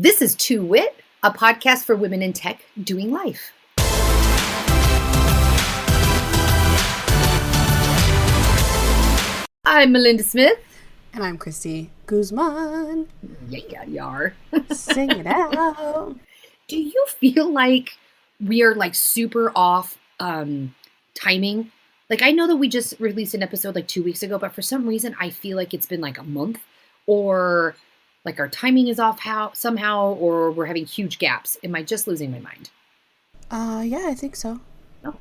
This is Two WIT, a podcast for women in tech doing life. I'm Melinda Smith. And I'm Kristi Guzman. Yeah, you are. Sing it out. Do you feel like we are like super off timing? Like, I know that we just released an episode like 2 weeks ago, but for some reason I feel like it's been like a month, or like our timing is off somehow, or we're having huge gaps. Am I just losing my mind? Yeah, I think so. Oh,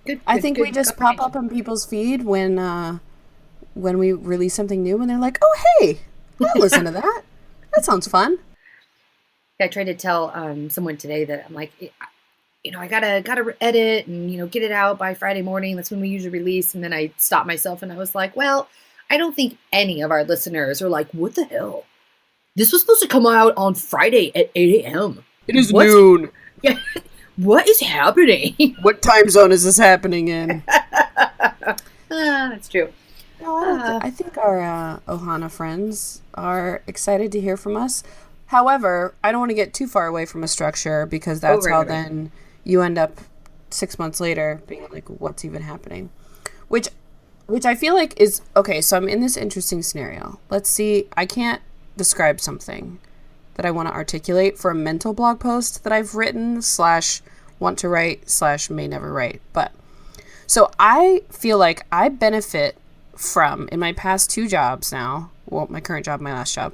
good. I think we just pop up on people's feed when we release something new, and they're like, "Oh, hey, I'll listen to that. That sounds fun." I tried to tell someone today that I'm like, I gotta edit and get it out by Friday morning. That's when we usually release. And then I stopped myself and I was like, well, I don't think any of our listeners are like, what the hell? This was supposed to come out on Friday at 8 a.m. It is noon. Yeah. What is happening? What time zone is this happening in? That's true. No, I think our Ohana friends are excited to hear from us. However, I don't want to get too far away from a structure, because that's how then you end up 6 months later being like, what's even happening? Which I feel like is, okay, so I'm in this interesting scenario. Let's see, I can't describe something that I want to articulate for a mental blog post that I've written / want to write / may never write. But, so I feel like I benefit from, in my past 2 jobs now, well, my current job, my last job,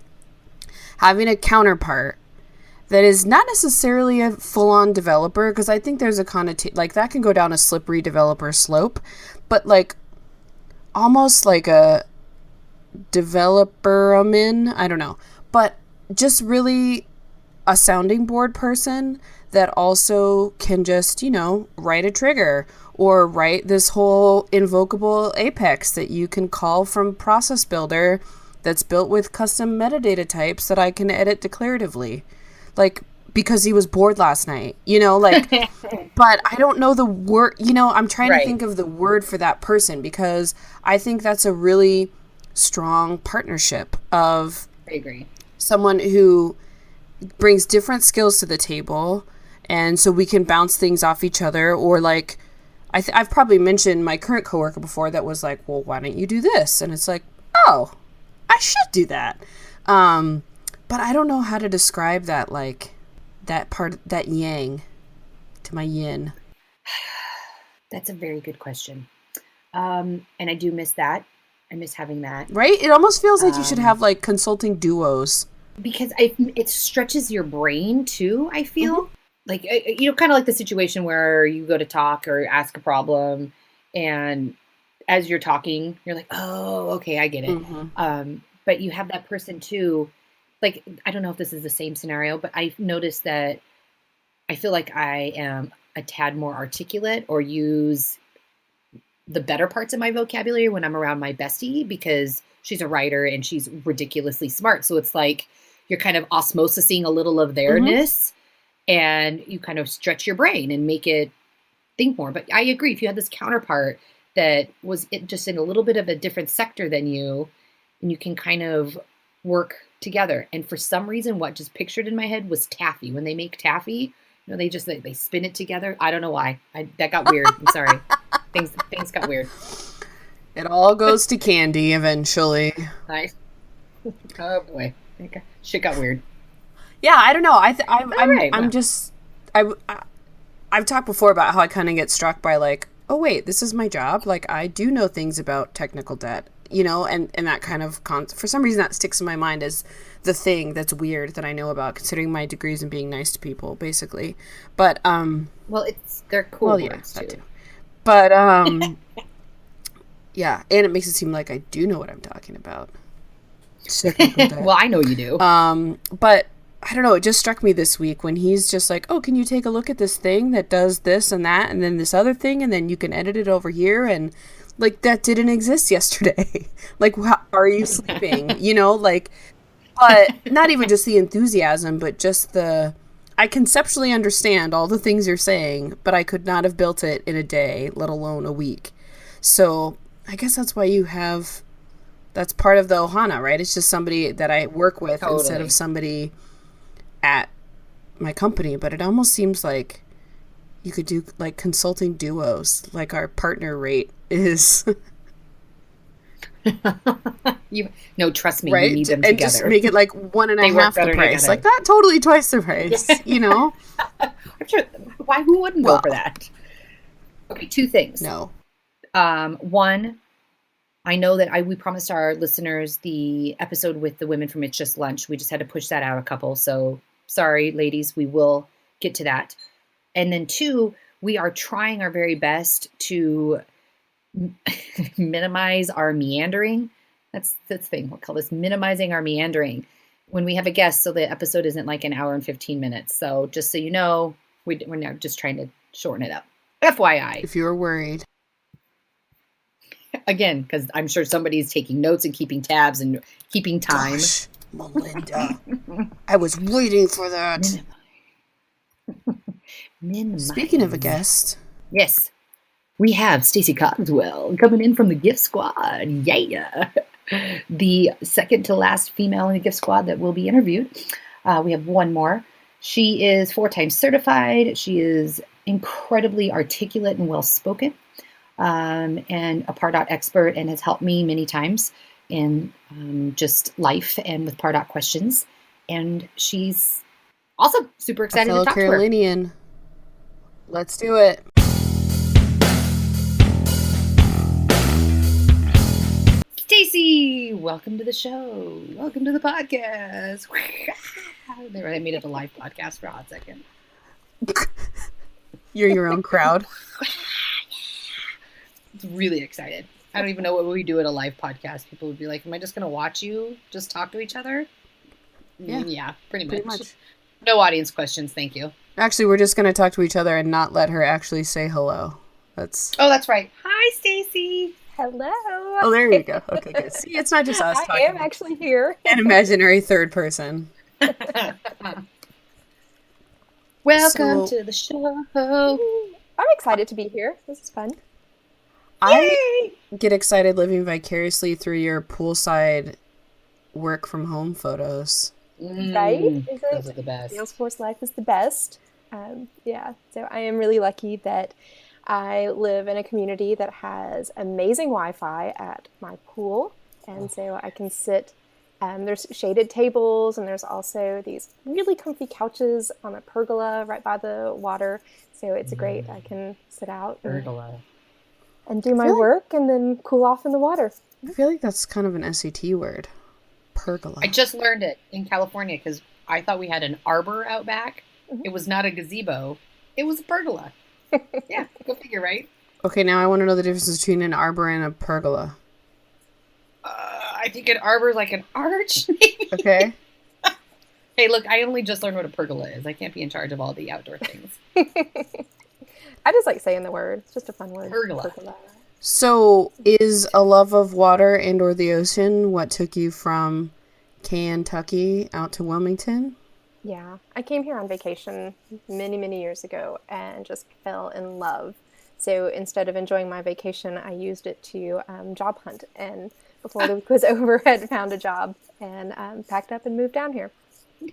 having a counterpart that is not necessarily a full-on developer, because I think there's a connotation, like that can go down a slippery developer slope, but like almost like a developer-amin, I don't know, but just really a sounding board person that also can just, write a trigger or write this whole invocable Apex that you can call from Process Builder that's built with custom metadata types that I can edit declaratively. Like, because he was bored last night, but I don't know the word, I'm trying to think of the word for that person, because I think that's a really strong partnership of I agree. Someone who brings different skills to the table, and so we can bounce things off each other, or like, I've probably mentioned my current coworker before that was like, well, why don't you do this? And it's like, oh, I should do that. But I don't know how to describe that, like, that part, that yang to my yin. That's a very good question. And I do miss that. I miss having that. Right? It almost feels like you should have, like, consulting duos. Because it stretches your brain, too, I feel. Mm-hmm. Like, kind of like the situation where you go to talk or ask a problem, and as you're talking, you're like, oh, okay, I get it. Mm-hmm. But you have that person, too. Like, I don't know if this is the same scenario, but I've noticed that I feel like I am a tad more articulate or use the better parts of my vocabulary when I'm around my bestie, because she's a writer and she's ridiculously smart. So it's like you're kind of osmosising a little of theirness, and you kind of stretch your brain and make it think more. But I agree, if you had this counterpart that was just in a little bit of a different sector than you, and you can kind of work together. And for some reason, what just pictured in my head was taffy. When they make taffy, they just they spin it together. I don't know why. That got weird. I'm sorry. Things got weird. It all goes to candy eventually. Nice. Oh boy, shit got weird. Yeah, I don't know. I've talked before about how I kind of get struck by like, oh wait, this is my job. Like, I do know things about technical debt. And that kind of, for some reason that sticks in my mind as the thing that's weird that I know about, considering my degrees and being nice to people, basically. But, well, they're cool words, that too. too. But, yeah, and it makes it seem like I do know what I'm talking about. Well, I know you do. But, I don't know, it just struck me this week when he's just like, oh, can you take a look at this thing that does this and that, and then this other thing, and then you can edit it over here, and like, that didn't exist yesterday. Like, how are you sleeping? But not even just the enthusiasm, but just I conceptually understand all the things you're saying, but I could not have built it in a day, let alone a week. So I guess that's why that's part of the Ohana, right? It's just somebody that I work with instead of somebody at my company, but it almost seems like you could do like consulting duos, like our partner rate is. No, trust me, right? you need them and together. Just make it like 1.5 the price, together. like not totally twice the price, you know. I'm sure. Why? Who wouldn't go for that? Okay, 2 things. No. One, I know that we promised our listeners the episode with the women from It's Just Lunch. We just had to push that out a couple. So sorry, ladies, we will get to that. And then 2, we are trying our very best to minimize our meandering. That's the thing. We'll call this minimizing our meandering when we have a guest. So the episode isn't like an hour and 15 minutes. So just so you know, we're now just trying to shorten it up. FYI. If you're worried. Again, because I'm sure somebody's taking notes and keeping tabs and keeping time. Gosh, Melinda. I was waiting for that. Minimize. Speaking of a guest. Yes. We have Stacey Cogswell coming in from the Gift Squad. Yeah. The second to last female in the Gift Squad that will be interviewed. We have one more. She is 4 times certified. She is incredibly articulate and well-spoken. And a Pardot expert, and has helped me many times in just life and with Pardot questions. And she's also super excited to talk to her. Carolinian. Let's do it. Stacey, welcome to the show. Welcome to the podcast. I made it a live podcast for a hot second. You're your own crowd. Really excited. I don't even know what we do at a live podcast. People would be like, am I just going to watch you just talk to each other? Yeah, pretty much. No audience questions, thank you. Actually, we're just going to talk to each other and not let her actually say hello. That's right. Hi, Stacey. Hello. Oh, there you go. Okay, good. See, it's not just us talking. I am actually here. An imaginary third person. Welcome to the show. I'm excited to be here. This is fun. I get excited living vicariously through your poolside work from home photos. Right? Those are the best. Salesforce life is the best. So I am really lucky that I live in a community that has amazing Wi-Fi at my pool. And so I can sit, there's shaded tables, and there's also these really comfy couches on a pergola right by the water. So it's great. I can sit out and do my work and then cool off in the water. I feel like that's kind of an SAT word. Pergola. I just learned it in California because I thought we had an arbor out back. Mm-hmm. It was not a gazebo. It was a pergola. Yeah, go figure, right? Okay, now I want to know the difference between an arbor and a pergola. I think an arbor is like an arch. Okay. Hey, look, I only just learned what a pergola is. I can't be in charge of all the outdoor things. I just like saying the word. It's just a fun word. Pergola. So, is a love of water and or the ocean what took you from Kentucky out to Wilmington? Yeah, I came here on vacation many, many years ago and just fell in love. So instead of enjoying my vacation, I used it to job hunt. And before the week was over, I had found a job and packed up and moved down here.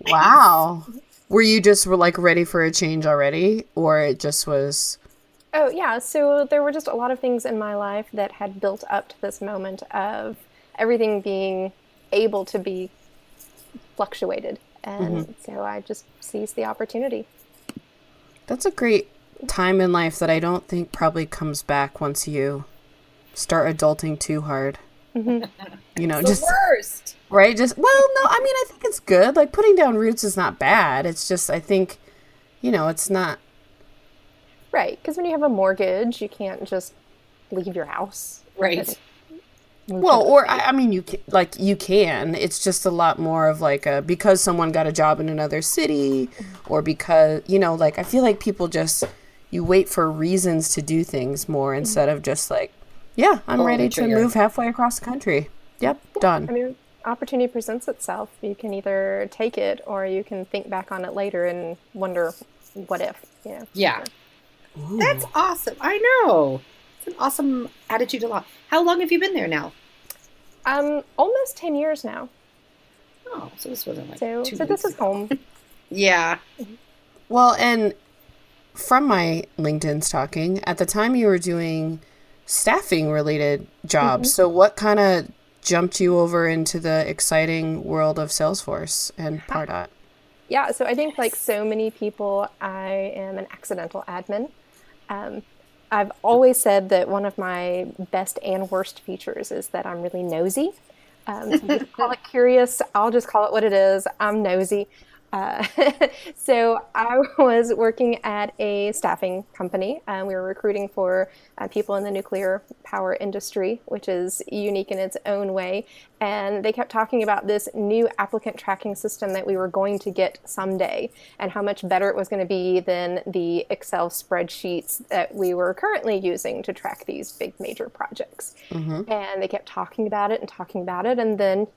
Wow. Were you just like ready for a change already, or it just was? Oh, yeah. So there were just a lot of things in my life that had built up to this moment of everything being able to be fluctuated. And so I just seized the opportunity. That's a great time in life that I don't think probably comes back once you start adulting too hard. Mm-hmm. You know, it's just the worst. Right? Just, well, no, I mean, I think it's good. Like, putting down roots is not bad. It's just, I think, you know, it's not. Right. Because when you have a mortgage, you can't just leave your house. Right. Well, or, I mean, you can. It's just a lot more of like because someone got a job in another city, or because, you know, like, I feel like people just, you wait for reasons to do things more instead of just like, yeah, I'm ready to move halfway across the country. Yep, done. I mean, opportunity presents itself. You can either take it or you can think back on it later and wonder what if. You know? Yeah. Ooh. That's awesome. I know. It's an awesome attitude to life. How long have you been there now? Almost 10 years now. Oh, so this wasn't like so this ago. Is home. Yeah. Well, and from my LinkedIn stalking, at the time you were doing staffing related jobs. So what kind of jumped you over into the exciting world of Salesforce and Pardot? Yeah, so I think like so many people, I am an accidental admin. I've always said that one of my best and worst features is that I'm really nosy. So you can call it curious. I'll just call it what it is. I'm nosy. Uh, so I was working at a staffing company. We were recruiting for people in the nuclear power industry, which is unique in its own way. And they kept talking about this new applicant tracking system that we were going to get someday and how much better it was going to be than the Excel spreadsheets that we were currently using to track these big major projects. And they kept talking about it and talking about it. And then,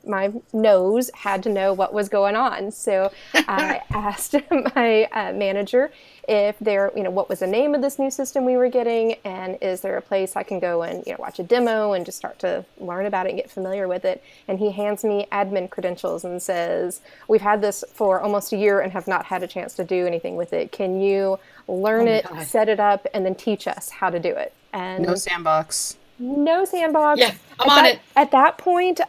my nose had to know what was going on. So I asked my manager if what was the name of this new system we were getting, and is there a place I can go and, watch a demo and just start to learn about it and get familiar with it. And he hands me admin credentials and says, we've had this for almost a year and have not had a chance to do anything with it. Can you learn it, set it up, and then teach us how to do it? And no sandbox. No sandbox. Yeah, I'm on it. At that point,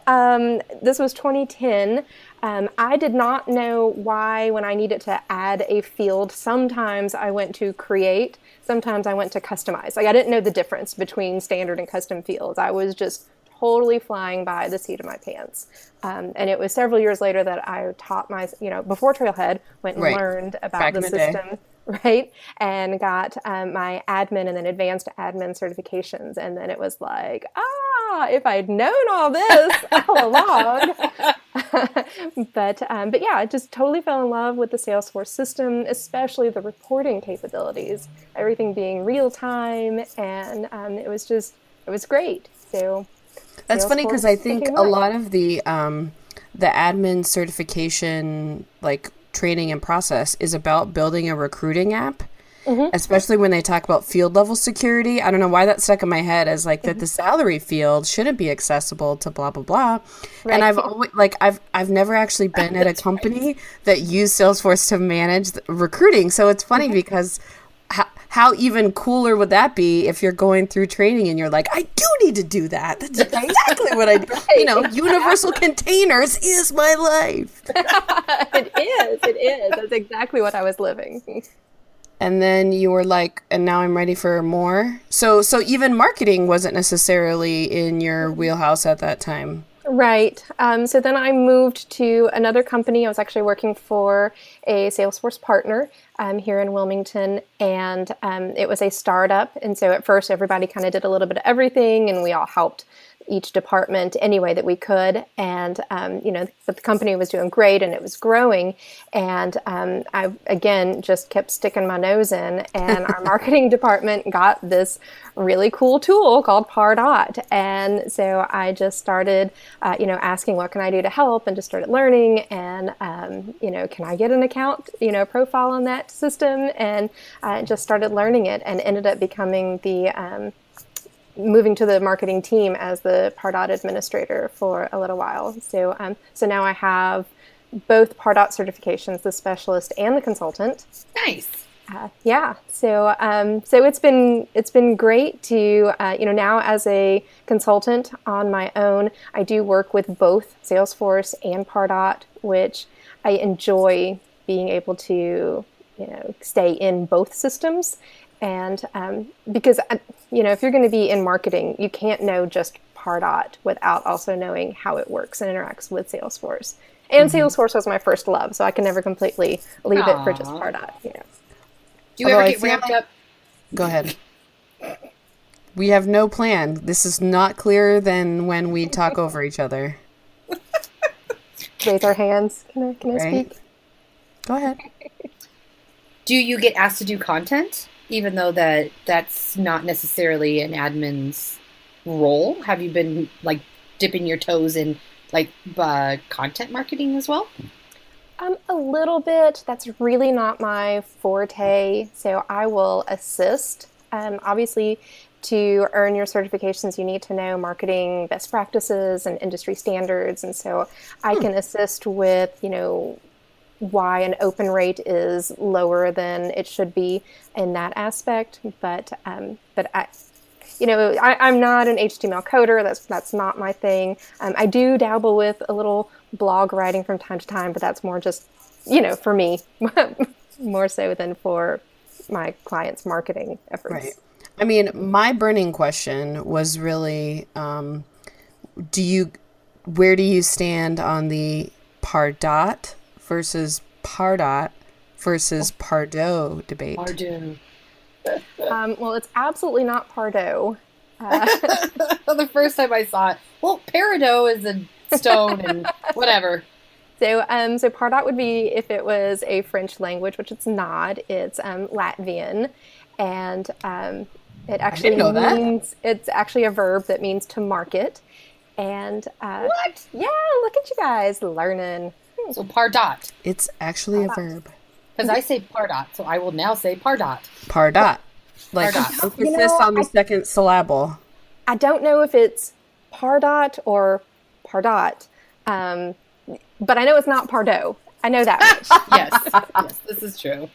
this was 2010. I did not know why when I needed to add a field, sometimes I went to create, sometimes I went to customize. Like I didn't know the difference between standard and custom fields. I was just totally flying by the seat of my pants. And it was several years later that I taught before Trailhead, went and learned about Back the in the system. day. Right. And got my admin and then advanced admin certifications. And then it was like, if I'd known all this all along. But yeah, I just totally fell in love with the Salesforce system, especially the reporting capabilities, everything being real time. And it was great. So that's funny because I think a lot of the admin certification, like, training and process is about building a recruiting app, especially when they talk about field level security. I don't know why that stuck in my head as like that the salary field shouldn't be accessible to blah blah blah. Right. And I've always I've never actually been at a company that used Salesforce to manage recruiting. So it's funny because how even cooler would that be if you're going through training and you're like, I do need to do that. That's exactly what I do. Universal containers is my life. It is. That's exactly what I was living. And then you were like, and now I'm ready for more. So even marketing wasn't necessarily in your wheelhouse at that time. Right. So then I moved to another company. I was actually working for a Salesforce partner here in Wilmington, and it was a startup. And so at first, everybody kind of did a little bit of everything, and we all helped each department any way that we could. And, but the company was doing great and it was growing. And I, again, just kept sticking my nose in, and our marketing department got this really cool tool called Pardot. And so I just started, asking what can I do to help, and just started learning and, can I get an account, profile on that system? And I just started learning it and ended up becoming moving to the marketing team as the Pardot administrator for a little while. So now I have both Pardot certifications, the specialist and the consultant. Nice. Yeah. So it's been great to now as a consultant on my own, I do work with both Salesforce and Pardot, which I enjoy being able to stay in both systems. And because, if you're going to be in marketing, you can't know just Pardot without also knowing how it works and interacts with Salesforce. And Salesforce was my first love, so I can never completely leave it for just Pardot. Do you ever get ramped up? Go ahead. We have no plan. This is not clearer than when we talk over each other. Raise our hands. Can I speak? Go ahead. Do you get asked to do content? Even though that's not necessarily an admin's role, have you been like dipping your toes in like content marketing as well? A little bit. That's really not my forte. So I will assist. Obviously, to earn your certifications, you need to know marketing best practices and industry standards. And so I can assist with, why an open rate is lower than it should be in that aspect. But I'm not an HTML coder. That's not my thing. I do dabble with a little blog writing from time to time, but that's more just, for me, more so than for my clients' marketing efforts. Right. I mean, my burning question was really, where do you stand on the Pardot versus Pardot versus Pardot debate? Pardot. Well, it's absolutely not Pardot. The first time I saw it, well, Pardot is a stone and whatever. So Pardot would be if it was a French language, which it's not. It's Latvian, and it actually means it's actually a verb that means to market. And what? Yeah, look at you guys learning. So Pardot. It's actually a verb. Because I say Pardot, so I will now say Pardot. Pardot. Like Pardot. emphasis on the second syllable. I don't know if it's Pardot or Pardot, but I know it's not Pardot. I know that much. Yes, this is true.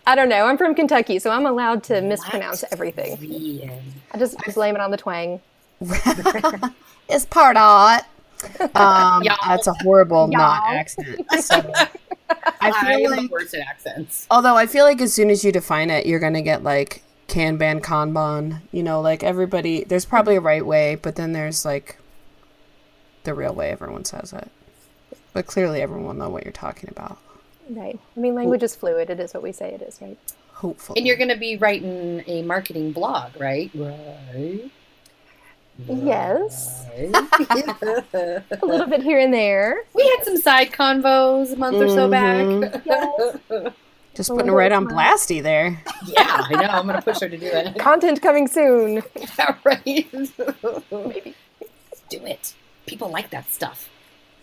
I don't know. I'm from Kentucky, so I'm allowed to mispronounce everything. I just blame it on the twang. It's Pardot. That's a horrible not accent. So I feel like worse at accents. Although I feel like as soon as you define it, you're gonna get like Kanban, Kanban. Like everybody. There's probably a right way, but then there's like the real way everyone says it. But clearly, everyone will know what you're talking about. Right. I mean, language is fluid. It is what we say it is, right? Hopefully. And you're going to be writing a marketing blog, right? Right. Yes. Right. A little bit here and there. We had some side convos a month or so back. Yes. Just putting it right on Blasty there. Yeah, I know. I'm going to push her to do it. Content coming soon. Yeah, right. Maybe do it. People like that stuff.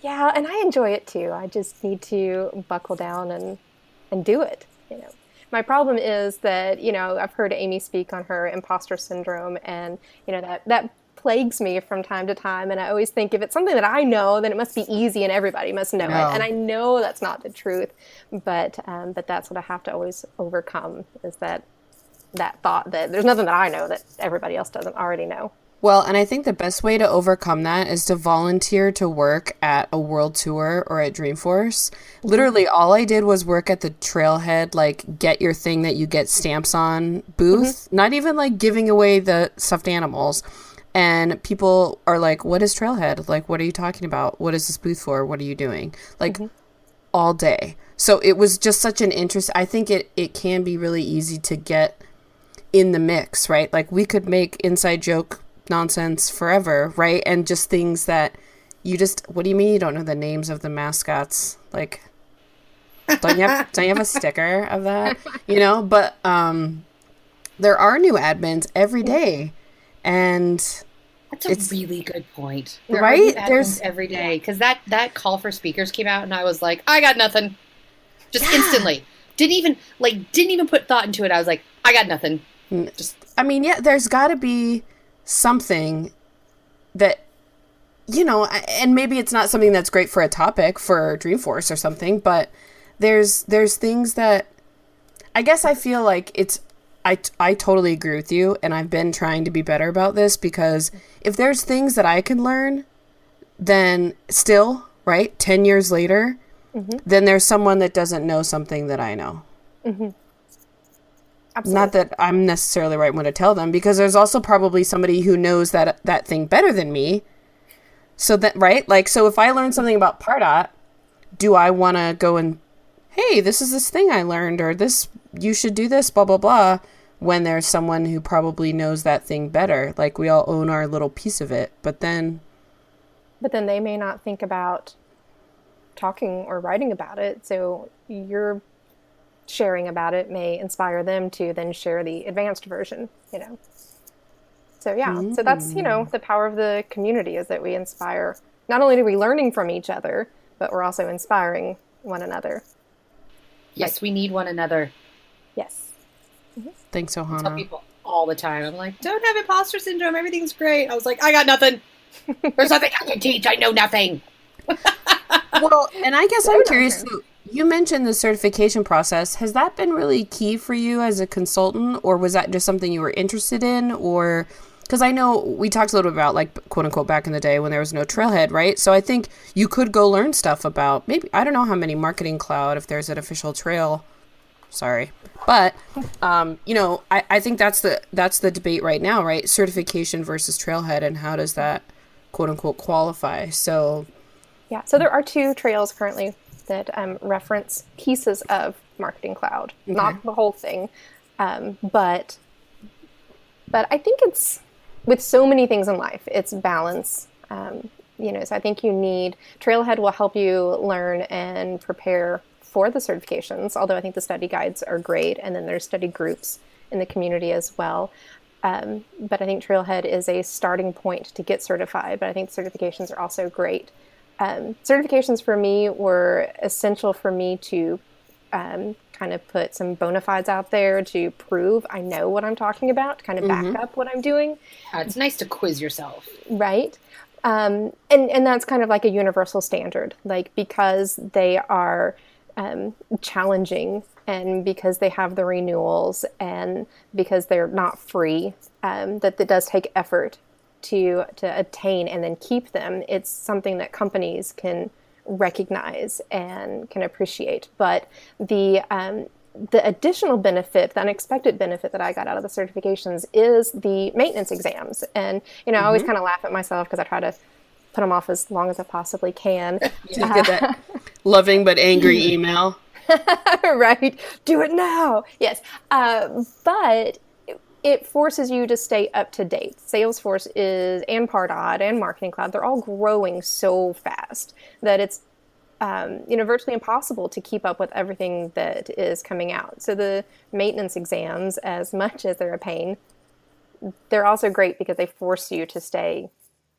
Yeah, and I enjoy it too. I just need to buckle down and do it. My problem is that, I've heard Amy speak on her imposter syndrome, and, that plagues me from time to time. And I always think if it's something that I know, then it must be easy and everybody must know it. And I know that's not the truth, but that's what I have to always overcome, is that thought that there's nothing that I know that everybody else doesn't already know. Well, and I think the best way to overcome that is to volunteer to work at a world tour or at Dreamforce. Literally, all I did was work at the Trailhead, like, get your thing that you get stamps on booth. Not even, like, giving away the stuffed animals. And people are like, what is Trailhead? Like, what are you talking about? What is this booth for? What are you doing? Like, all day. So it was just such an interest. I think it can be really easy to get in the mix, right? Like, we could make inside joke nonsense forever, right? And just things that what do you mean you don't know the names of the mascots? Like, don't you have a sticker of that? But there are new admins every day, and that's a really good point. Right? There's every day, because that call for speakers came out, and I was like, I got nothing, just instantly. Didn't even put thought into it. I was like, I got nothing. There's got to be something that, and maybe it's not something that's great for a topic for Dreamforce or something, but there's things that I guess I feel like I totally agree with you, and I've been trying to be better about this, because if there's things that I can learn, then still, right, 10 years later, then there's someone that doesn't know something that I know. Absolutely. Not that I'm necessarily right when to tell them, because there's also probably somebody who knows that thing better than me. So that, right? Like, so if I learn something about Pardot, do I want to go and, hey, this is this thing I learned, or this, you should do this, blah, blah, blah, when there's someone who probably knows that thing better. Like, we all own our little piece of it, but then they may not think about talking or writing about it. So you're sharing about it may inspire them to then share the advanced version, So so that's, the power of the community, is that we inspire, not only are we learning from each other, but we're also inspiring one another. Yes, we need one another. Yes. Thanks, Ohana. I tell people all the time, I'm like, don't have imposter syndrome, everything's great. I was like, I got nothing. There's nothing I can teach, I know nothing. Well, and I guess I'm curious, You mentioned the certification process. Has that been really key for you as a consultant, or was that just something you were interested in? Or because I know we talked a little bit about, like, quote unquote, back in the day when there was no trailhead, right? So I think you could go learn stuff about, maybe, I don't know how many Marketing Cloud, if there's an official trail. Sorry. But, I think that's the debate right now, right? Certification versus trailhead, and how does that, quote unquote, qualify? So, yeah. So there are two trails currently that reference pieces of Marketing Cloud, not the whole thing. But I think it's, with so many things in life, it's balance. So I think Trailhead will help you learn and prepare for the certifications, although I think the study guides are great. And then there's study groups in the community as well. But I think Trailhead is a starting point to get certified, but I think certifications are also great. Certifications for me were essential for me to kind of put some bona fides out there to prove I know what I'm talking about, to kind of back up what I'm doing. It's nice to quiz yourself. Right. And that's kind of like a universal standard, like, because they are challenging, and because they have the renewals, and because they're not free, that it does take effort to attain and then keep them. It's something that companies can recognize and can appreciate. But the additional benefit, the unexpected benefit that I got out of the certifications is the maintenance exams. And, I always kind of laugh at myself because I try to put them off as long as I possibly can. You get that loving but angry email. Right. Do it now. Yes. But it forces you to stay up to date. Salesforce and Pardot and Marketing Cloud, they're all growing so fast that it's virtually impossible to keep up with everything that is coming out. So the maintenance exams, as much as they're a pain, they're also great because they force you to stay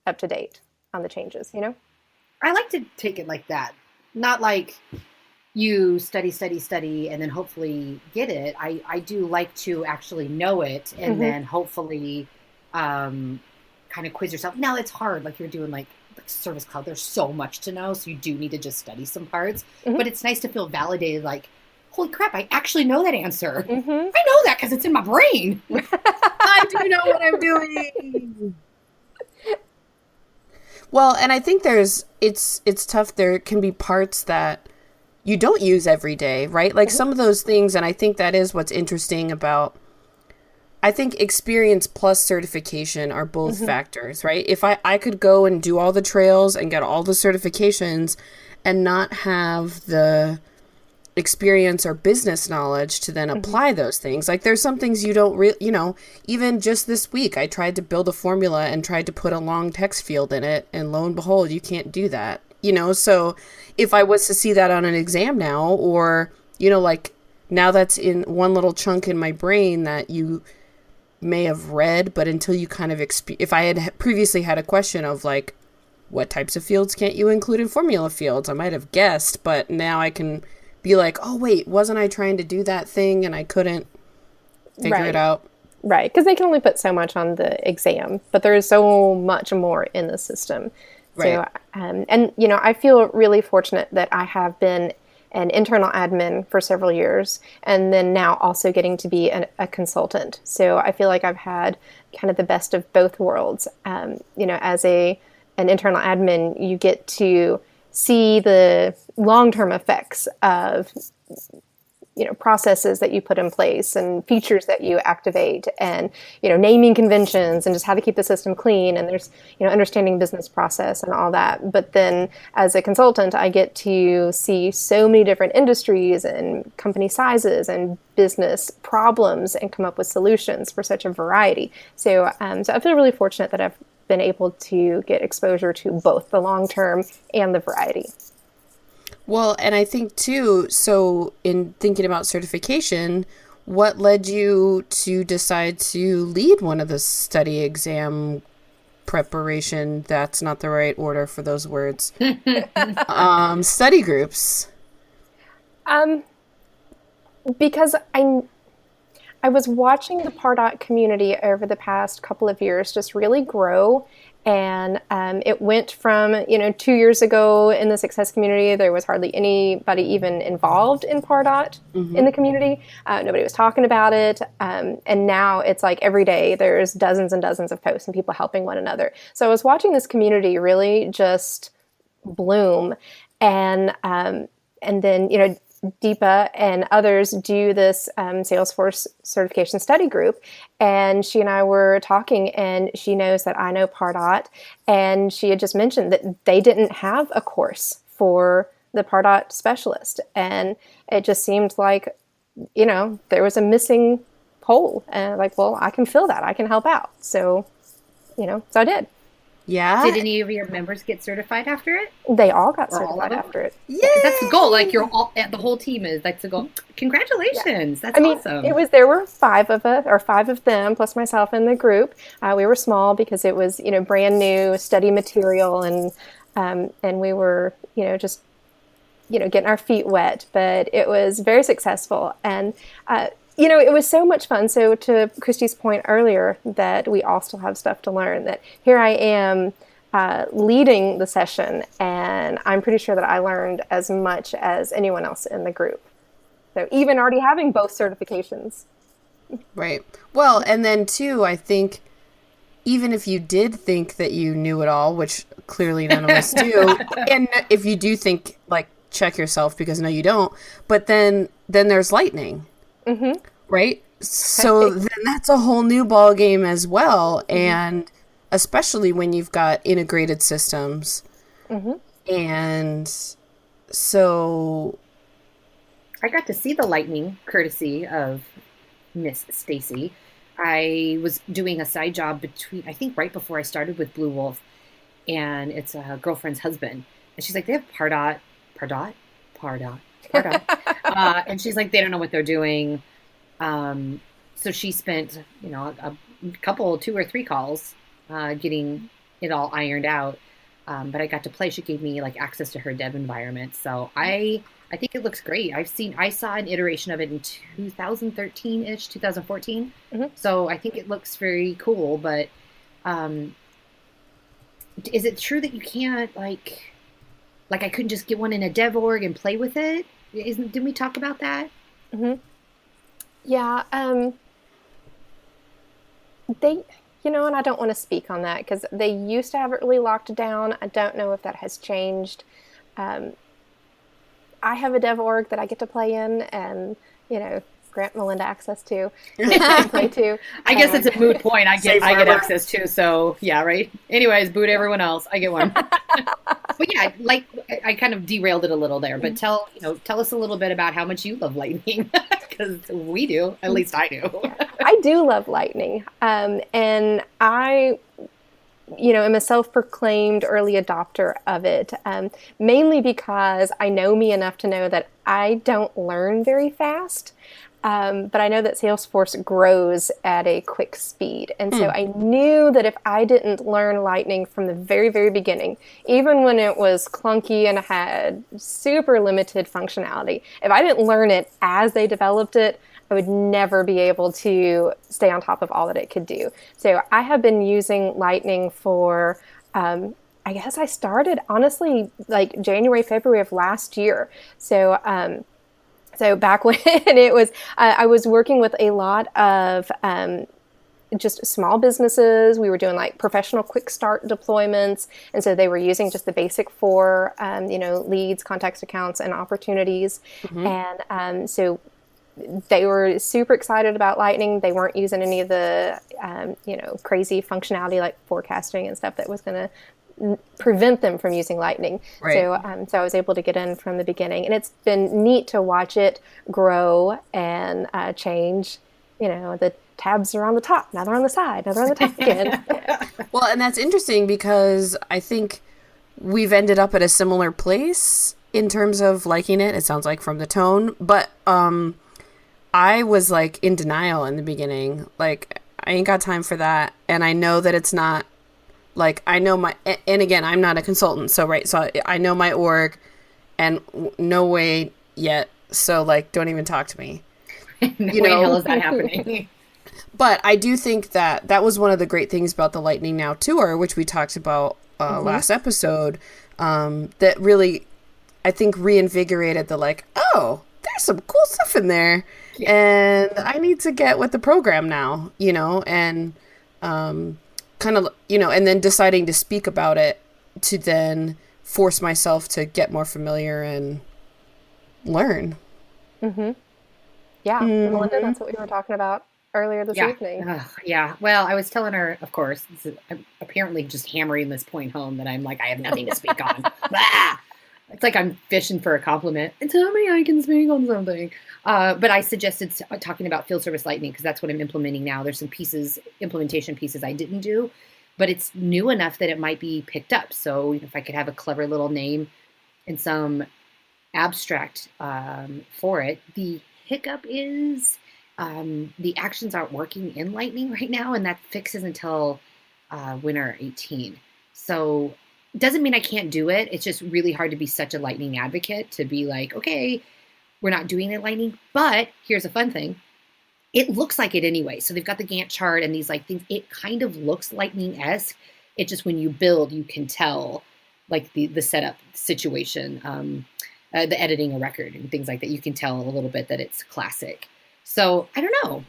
up to date on the changes, I like to take it like that. Not like you study, and then hopefully get it. I do like to actually know it, and then hopefully kind of quiz yourself. Now, it's hard, like you're doing like Service Cloud. There's so much to know, so you do need to just study some parts. But it's nice to feel validated, like, holy crap, I actually know that answer. I know that because it's in my brain. I do know what I'm doing. Well, and I think it's tough. There can be parts that you don't use every day, right? Like some of those things, and I think that is what's interesting about, I think experience plus certification are both factors, right? If I could go and do all the trails and get all the certifications and not have the experience or business knowledge to then apply those things. Like there's some things you don't really, even just this week, I tried to build a formula and tried to put a long text field in it, and lo and behold, you can't do that, So if I was to see that on an exam now, or, like now that's in one little chunk in my brain that you may have read, but until you kind of, if I had previously had a question of like, what types of fields can't you include in formula fields? I might have guessed, but now I can be like, oh wait, wasn't I trying to do that thing and I couldn't figure it out? Right, because they can only put so much on the exam, but there is so much more in the system. Right. So, I feel really fortunate that I have been an internal admin for several years, and then now also getting to be a consultant. So I feel like I've had kind of the best of both worlds. As an internal admin, you get to see the long-term effects of processes that you put in place and features that you activate, and naming conventions and just how to keep the system clean, and there's understanding business process and all that. But then as a consultant, I get to see so many different industries and company sizes and business problems and come up with solutions for such a variety. So I feel really fortunate that I've been able to get exposure to both the long term and the variety. Well, and I think too, so in thinking about certification, what led you to decide to lead one of the study exam preparation, that's not the right order for those words, study groups? Because I I was watching the Pardot community over the past couple of years just really grow. And it went from, 2 years ago in the success community, there was hardly anybody even involved in Pardot in the community. Nobody was talking about it. And now it's like every day there's dozens and dozens of posts and people helping one another. So I was watching this community really just bloom. And then, Deepa and others do this Salesforce certification study group. And she and I were talking, and she knows that I know Pardot. And she had just mentioned that they didn't have a course for the Pardot specialist. And it just seemed like, there was a missing hole. And like, well, I can fill that. I can help out. So, so I did. Yeah. Did any of your members get certified after it? They all got certified after it. Yeah, that's the goal. Like the whole team is. That's the goal. Congratulations! Yeah. That's awesome. There were 5 of us, or 5 of them, plus myself in the group. We were small because it was brand new study material, and we were just getting our feet wet. But it was very successful, and it was so much fun. So to Kristi's point earlier that we all still have stuff to learn, that here I am leading the session, and I'm pretty sure that I learned as much as anyone else in the group. So even already having both certifications. Right. Well, and then too, I think even if you did think that you knew it all, which clearly none of us do, and if you do think, like, check yourself, because no, you don't, but then there's lightning. Mm-hmm. Right? So then that's a whole new ball game as well. Mm-hmm. And especially when you've got integrated systems. Mm-hmm. And so I got to see the lightning courtesy of Miss Stacey. I was doing a side job I think right before I started with Blue Wolf, and it's a girlfriend's husband. And she's like, they have Pardot. And she's like, they don't know what they're doing. So she spent, a couple, 2 or 3 calls, getting it all ironed out. But I got to play. She gave me access to her dev environment. So I think it looks great. I saw an iteration of it in 2013-ish, 2014. Mm-hmm. So I think it looks very cool. But is it true that you can't I couldn't just get one in a dev org and play with it? Didn't we talk about that? Mm-hmm. Yeah. They, and I don't want to speak on that because they used to have it really locked down. I don't know if that has changed. I have a dev org that I get to play in and, grant Melinda access to. Play to. I guess it's a moot point. I get access to. So yeah, right. Anyways, boot everyone else. I get one. But yeah, I kind of derailed it a little there. But tell us a little bit about how much you love lightning, because we do. At least I do. I do love lightning, and I am a self-proclaimed early adopter of it, mainly because I know me enough to know that I don't learn very fast. But I know that Salesforce grows at a quick speed. And so I knew that if I didn't learn Lightning from the very, very beginning, even when it was clunky and had super limited functionality, if I didn't learn it as they developed it, I would never be able to stay on top of all that it could do. So I have been using Lightning for, I guess I started, honestly, January, February of last year. So back when it was, I was working with a lot of just small businesses. We were doing professional quick start deployments. And so they were using just the basic 4, leads, contacts, accounts, and opportunities. Mm-hmm. And so they were super excited about Lightning. They weren't using any of the, crazy functionality like forecasting and stuff that was going to prevent them from using Lightning. Right. So I was able to get in from the beginning, and it's been neat to watch it grow and change. The tabs are on the top, now they're on the side, now they're on the top again. Well, and that's interesting because I think we've ended up at a similar place in terms of liking it. It sounds like from the tone, but I was in denial in the beginning. I ain't got time for that, and I know that it's not. I know and again, I'm not a consultant, so I know my org, and no way yet, so, don't even talk to me. No way in hell is that happening. But I do think that was one of the great things about the Lightning Now tour, which we talked about last episode, that really, I think, reinvigorated the oh, there's some cool stuff in there, and I need to get with the program now, and kind of, and then deciding to speak about it to then force myself to get more familiar and learn. Yeah, Melinda, that's what we were talking about earlier this evening. Yeah. Well, I was telling her, of course, I'm apparently just hammering this point home that I'm like, I have nothing to speak on. It's like I'm fishing for a compliment. Tell me I can speak on something. But I suggested talking about field service lightning because that's what I'm implementing now. There's some implementation pieces I didn't do, but it's new enough that it might be picked up. So if I could have a clever little name and some abstract for it. The hiccup is the actions aren't working in Lightning right now, and that fixes until winter 18. So it doesn't mean I can't do it. It's just really hard to be such a Lightning advocate to be like, okay, we're not doing it Lightning, but here's a fun thing. It looks like it anyway. So they've got the Gantt chart and these things. It kind of looks Lightning-esque. It just, when you build, you can tell the setup situation, the editing a record and things like that. You can tell a little bit that it's classic. So I don't know.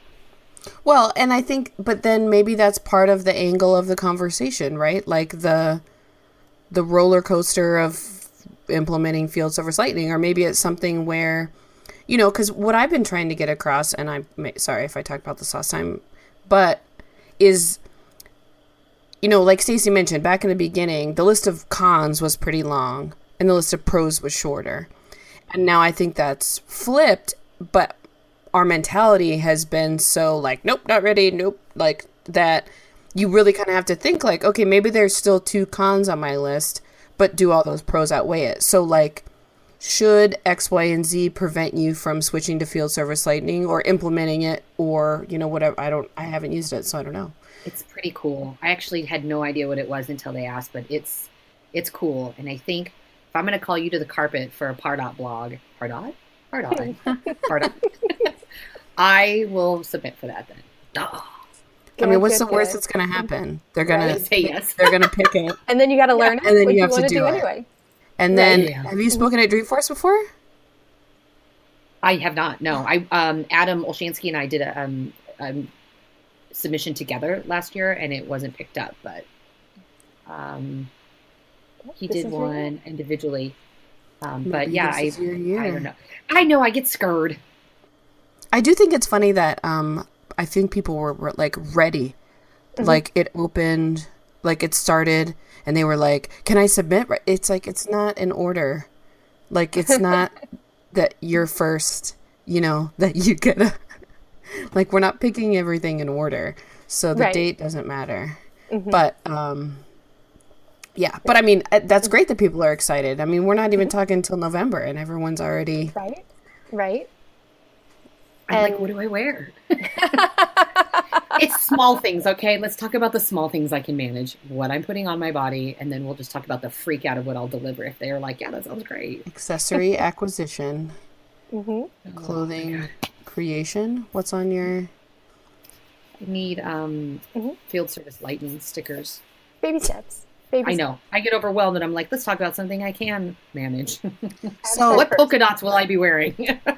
Well, and I think, but then maybe that's part of the angle of the conversation, right? Like the roller coaster of implementing field service Lightning, or maybe it's something where, because what I've been trying to get across, and I'm sorry if I talked about this last time, but is, like Stacey mentioned back in the beginning, the list of cons was pretty long and the list of pros was shorter. And now I think that's flipped, but our mentality has been so nope, not ready. Nope. That you really kind of have to think okay, maybe there's still 2 cons on my list, but do all those pros outweigh it? So should X, Y, and Z prevent you from switching to field service Lightning or implementing it or, whatever? I haven't used it, so I don't know. It's pretty cool. I actually had no idea what it was until they asked, but it's cool. And I think if I'm going to call you to the carpet for a Pardot blog, Pardot, I will submit for that then. Oh. What's the worst that's going to happen? They're going to say yes. They're going to pick it. And then you got to learn it. And then you have to do it anyway. And then, have you spoken at Dreamforce before? I have not. No, Adam Olshansky and I did a submission together last year, and it wasn't picked up. But he did one individually. But yeah, I don't know. I know I get scared. I do think it's funny that I think people were ready, it opened, it started. And they were like, can I submit? It's it's not in order. It's not that you're first, that you get we're not picking everything in order. So the date doesn't matter. But, yeah. But I mean, that's great that people are excited. I mean, we're not even talking until November and everyone's already. Right. I'm what do I wear? It's small things, okay? Let's talk about the small things I can manage, what I'm putting on my body, and then we'll just talk about the freak out of what I'll deliver if they're like, yeah, that sounds great. Accessory acquisition, clothing creation. What's on your... I need field service Lightning stickers. Baby steps. I know. I get overwhelmed and I'm like, let's talk about something I can manage. So what polka dots will I be wearing?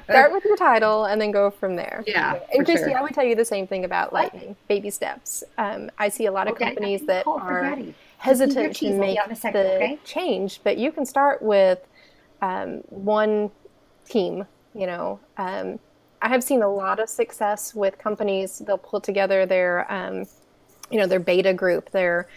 Start with your title and then go from there. Yeah. And Kristi, I would tell you the same thing about Lightning, baby steps. I see a lot of companies that are hesitant to make the change, but you can start with one team, I have seen a lot of success with companies. They'll pull together their, their beta group, their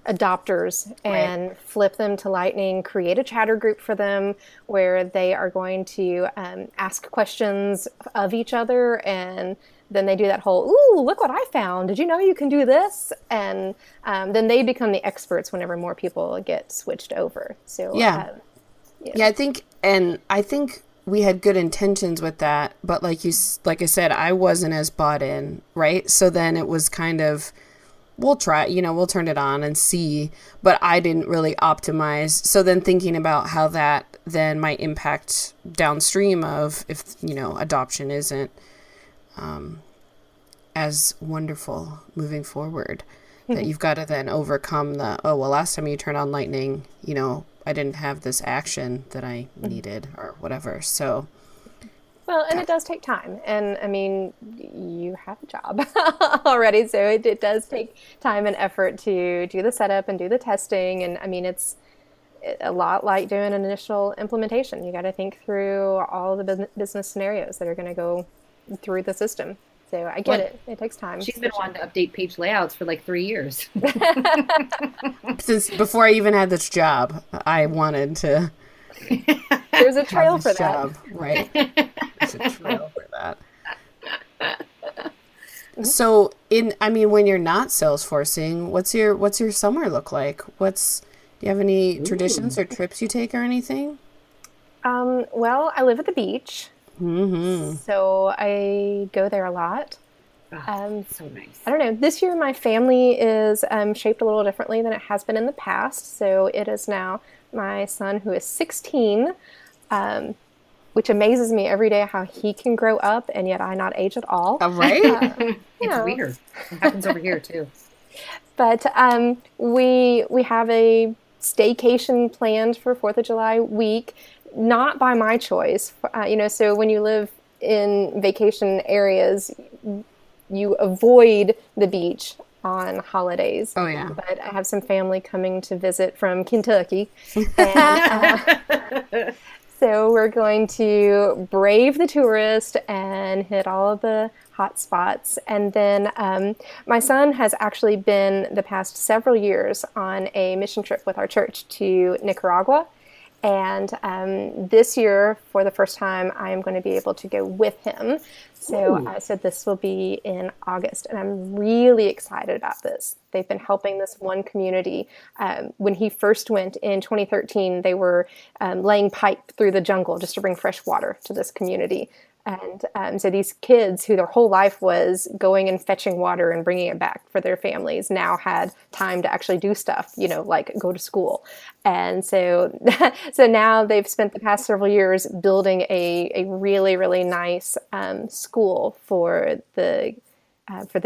adopters, and flip them to Lightning, create a chatter group for them where they are going to ask questions of each other, and then they do that whole, ooh, look what I found. Did you know you can do this? And then they become the experts whenever more people get switched over. So I think we had good intentions with that, but like I said, I wasn't as bought in, right? So then it was kind of, we'll try, we'll turn it on and see, but I didn't really optimize. So then thinking about how that then might impact downstream of if, adoption isn't as wonderful moving forward. That you've got to then overcome last time you turned on lightning, I didn't have this action that I needed or whatever. So. Well, and it does take time. And I mean, you have a job already, so it does take time and effort to do the setup and do the testing. And I mean, it's a lot like doing an initial implementation. You got to think through all the business scenarios that are going to go through the system. So I get it. It takes time. She's been wanting to update page layouts for like 3 years. Since before I even had this job, I wanted to. There's a trail for that. Job, right. There's a trail for that. So when you're not Salesforcing, what's your summer look like? Do you have any traditions or trips you take or anything? Well, I live at the beach. Mm-hmm. So I go there a lot. So nice. I don't know. This year my family is shaped a little differently than it has been in the past. So it is now my son, who is 16, which amazes me every day how he can grow up and yet I not age at all. Oh, right? It's weird. It happens over here too. But we have a staycation planned for 4th of July week, not by my choice. So when you live in vacation areas, you avoid the beach on holidays. Oh, yeah. But I have some family coming to visit from Kentucky. And, so we're going to brave the tourist and hit all of the hot spots. And then my son has actually been the past several years on a mission trip with our church to Nicaragua. And this year, for the first time, I am going to be able to go with him. So I said this will be in August, and I'm really excited about this. They've been helping this one community. When he first went in 2013, they were laying pipe through the jungle just to bring fresh water to this community. And so these kids, who their whole life was going and fetching water and bringing it back for their families, now had time to actually do stuff, like go to school. And so now they've spent the past several years building a really, really nice school for the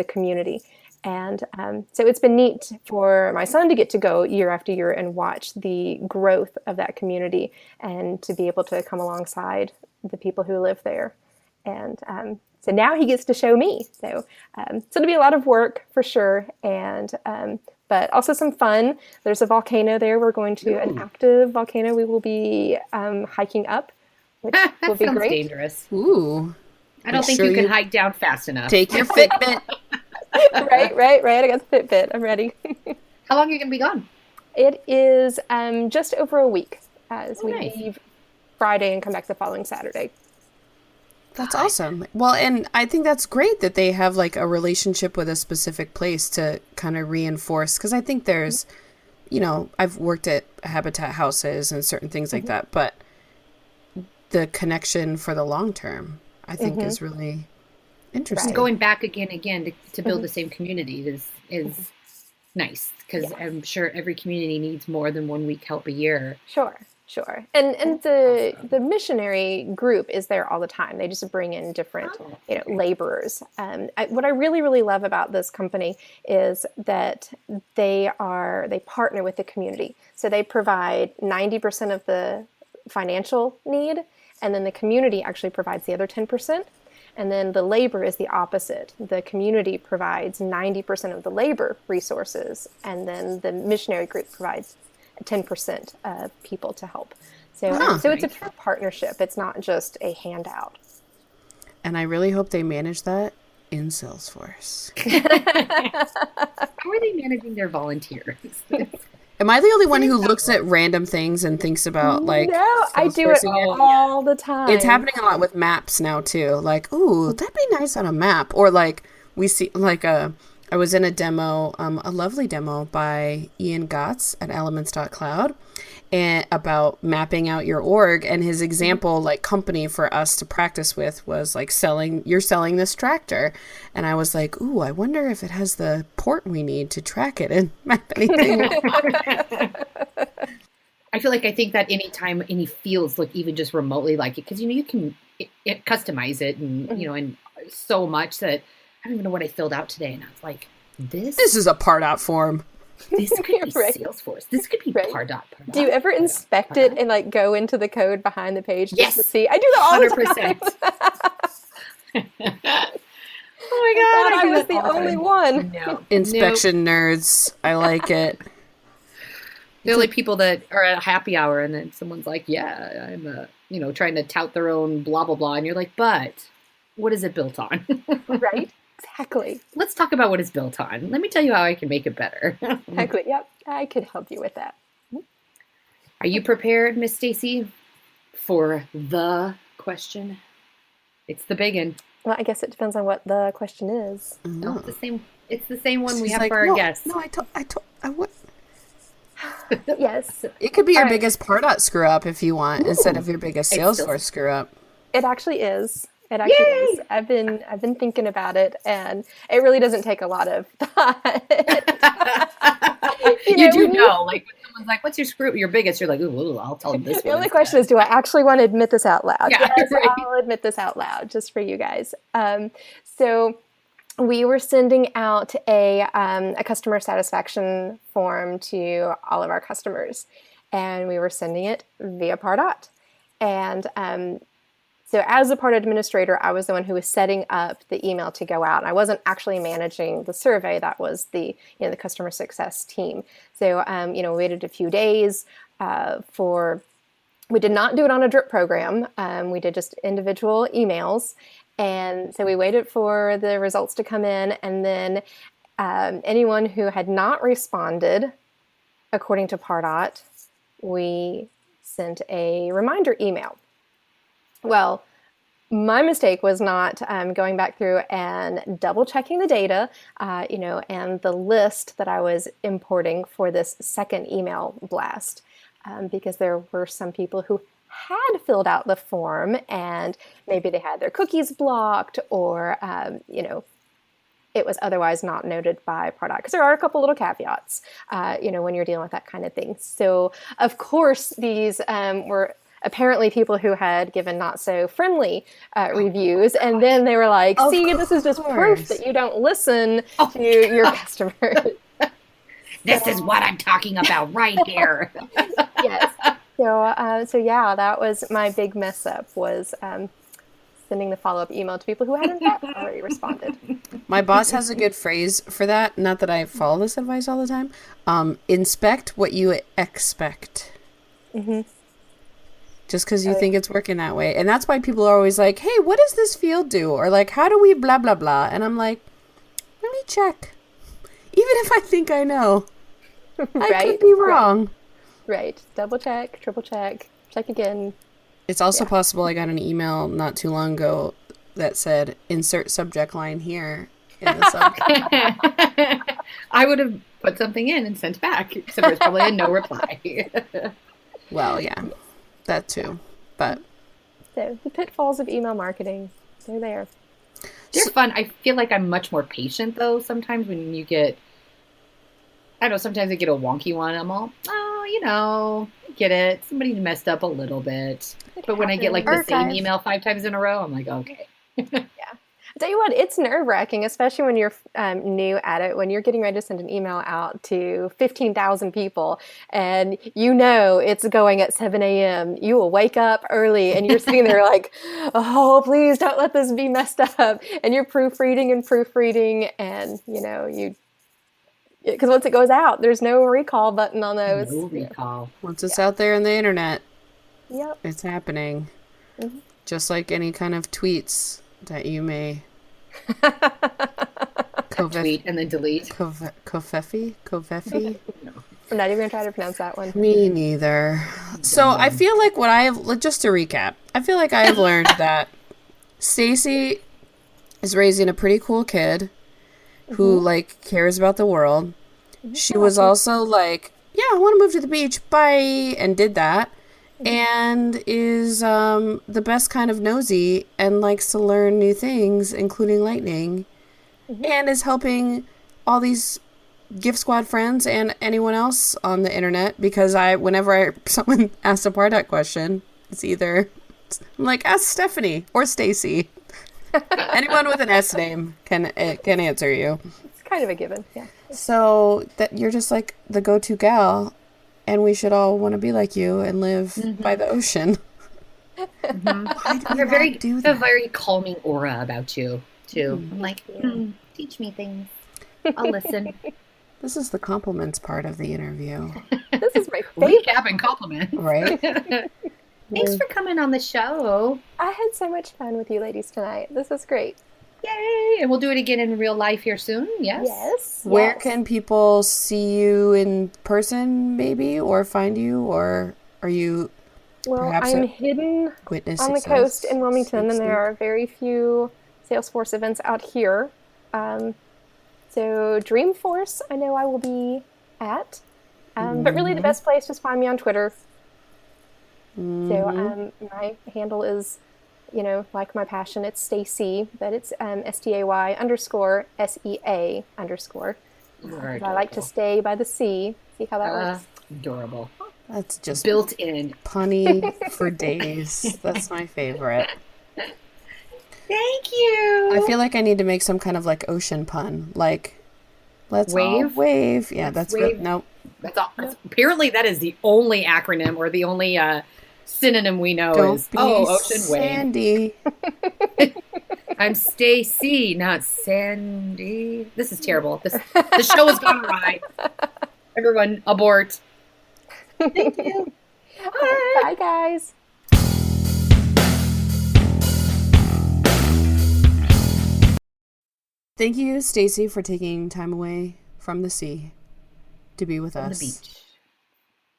community. And so it's been neat for my son to get to go year after year and watch the growth of that community and to be able to come alongside the people who live there. And so now he gets to show me. So it'll be a lot of work for sure, and but also some fun. There's a volcano there. We're going to an active volcano. We will be hiking up, which will be great. Dangerous. Ooh, I don't think you can hike down fast enough. Take your Fitbit. Right. I got the Fitbit. I'm ready. How long are you going to be gone? It is just over a week as we nice. leave Friday and come back the following Saturday. That's awesome. Well, and I think that's great that they have like a relationship with a specific place to kind of reinforce. Because I think there's, I've worked at habitat houses and certain things like that, but the connection for the long term, I think, is really interesting. Right. Going back again to build the same community is nice, because I'm sure every community needs more than 1 week help a year. Sure. And the missionary group is there all the time. They just bring in different laborers. What I really, really love about this company is that they partner with the community. So they provide 90% of the financial need, and then the community actually provides the other 10%. And then the labor is the opposite. The community provides 90% of the labor resources, and then the missionary group provides 10% of people to help. So it's a true partnership. It's not just a handout. And I really hope they manage that in Salesforce. How are they managing their volunteers? Am I the only one who looks at random things and thinks about like? No, I do it all the time. It's happening a lot with maps now too. Like, ooh, that'd be nice on a map. Or like we see like I was in a demo, a lovely demo by Ian Gotts at elements.cloud, and about mapping out your org. And his example, like, company for us to practice with was like you're selling this tractor. And I was like, ooh, I wonder if it has the port we need to track it and map anything. I think that anytime any fields look even just remotely like it, because you can customize it and and so much that I don't even know what I filled out today. And I was like, this is a Pardot form. This could be Salesforce. This could be Pardot. Do you ever inspect it and like go into the code behind the page just to see? I do that all the time. Oh my God. I was the only one. No. Inspection nerds. I like it. The only people that are at a happy hour and then someone's like, yeah, I'm trying to tout their own blah, blah, blah. And you're like, but what is it built on? Right? Exactly. Let's talk about what it's built on. Let me tell you how I can make it better. Exactly. Yep. I could help you with that. Are you prepared, Miss Stacey, for the question? It's the big one. Well, I guess it depends on what the question is. No, it's the same one we have for our guests. No, I would. Yes. It could be your biggest Pardot screw up if you want, instead of your biggest Salesforce screw up. It actually is. It actually is. I've been thinking about it, and it really doesn't take a lot of thought. You do know, like when someone's like, "What's your biggest?" You're like, "Ooh, I'll tell them this." The only question is, do I actually want to admit this out loud? Yeah, yes, right. I'll admit this out loud, just for you guys. So we were sending out a customer satisfaction form to all of our customers, and we were sending it via Pardot, and so as a Pardot administrator, I was the one who was setting up the email to go out. I wasn't actually managing the survey. That was the customer success team. So, we waited a few days we did not do it on a drip program. We did just individual emails. And so we waited for the results to come in. And then anyone who had not responded, according to Pardot, we sent a reminder email. Well, my mistake was not going back through and double checking the data, and the list that I was importing for this second email blast, because there were some people who had filled out the form and maybe they had their cookies blocked or, it was otherwise not noted by Pardot, because there are a couple little caveats, when you're dealing with that kind of thing. So, of course, these were apparently people who had given not so friendly reviews. And then they were like, see, this is just proof that you don't listen to your customers. This is what I'm talking about right here. Yes. So yeah, that was my big mess up, was sending the follow-up email to people who hadn't already responded. My boss has a good phrase for that. Not that I follow this advice all the time. Inspect what you expect. Mm-hmm. Just because you think it's working that way. And that's why people are always like, hey, what does this field do? Or like, how do we blah, blah, blah? And I'm like, let me check. Even if I think I know. I could be wrong. Right. Double check, triple check, check again. It's also possible I got an email not too long ago that said, insert subject line here in the subject. I would have put something in and sent back. So there's probably a no reply. Well, yeah. That too, but so the pitfalls of email marketing, they're there. They're fun. I feel like I'm much more patient though. Sometimes when you get, I don't know, sometimes I get a wonky one. I'm all, I get it. Somebody messed up a little bit. But when I get like the same email 5 times in a row, I'm like, okay. Yeah. I'll tell you what, it's nerve-wracking, especially when you're new at it, when you're getting ready to send an email out to 15,000 people and it's going at 7 a.m. You will wake up early and you're sitting there like, oh, please don't let this be messed up. And you're proofreading and, because once it goes out, there's no recall button on those. No recall. Once it's out there in the internet, yep, it's happening. Mm-hmm. Just like any kind of tweets that you may tweet and then delete. Kofefi? No. I'm not even going to try to pronounce that one. Me neither. So I feel like just to recap, I feel like I have learned that Stacey is raising a pretty cool kid who cares about the world. Mm-hmm. She was also like, yeah, I want to move to the beach. Bye. And did that. And is the best kind of nosy and likes to learn new things, including lightning, and is helping all these Gift Squad friends and anyone else on the internet, because whenever someone asks a Pardot question, it's either I'm like, ask Stephanie or Stacey. Anyone with an S name can answer you. It's kind of a given, yeah. So that you're just like the go-to gal, and we should all want to be like you and live by the ocean. You're a very calming aura about you too. I'm like, teach me things. I'll listen. This is the compliments part of the interview. This is my favorite. Recap and compliment. Right? Thanks for coming on the show. I had so much fun with you ladies tonight. This was great. Yay! And we'll do it again in real life here soon. Yes. Yes. Where can people see you in person, maybe, or find you, or are you? Well, I'm hidden on the coast in Wilmington, and there are very few Salesforce events out here. So Dreamforce, I know I will be at, but really the best place is find me on Twitter. So my handle is, like my passion, it's Stacey, but it's STAY_SEA_. I like to stay by the sea. See how that works? Adorable. That's just built in. Punny for days. That's my favorite. Thank you. I feel like I need to make some kind of like ocean pun. Like, let's wave. All wave. Yeah, that's wave. Nope. That's all. Apparently, that is the only acronym or the only synonym we know Don't is be ocean Sandy. Wave. I'm Stacey, not Sandy. This is terrible. The show has gone awry. Everyone, abort. Thank you. Bye, guys. Thank you, Stacey, for taking time away from the sea to be with us.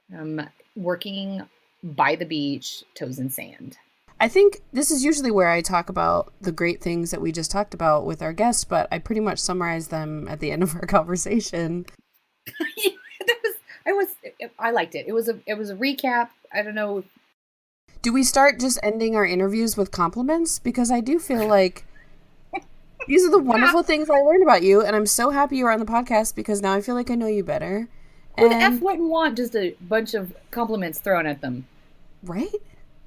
On the beach. Working by the beach, toes in sand. I think this is usually where I talk about the great things that we just talked about with our guests, but I pretty much summarize them at the end of our conversation. I liked it. It was a recap. I don't know. Do we start just ending our interviews with compliments? Because I do feel like these are the wonderful things I learned about you, and I'm so happy you were on the podcast because now I feel like I know you better. Who the F wouldn't want just a bunch of compliments thrown at them? Right?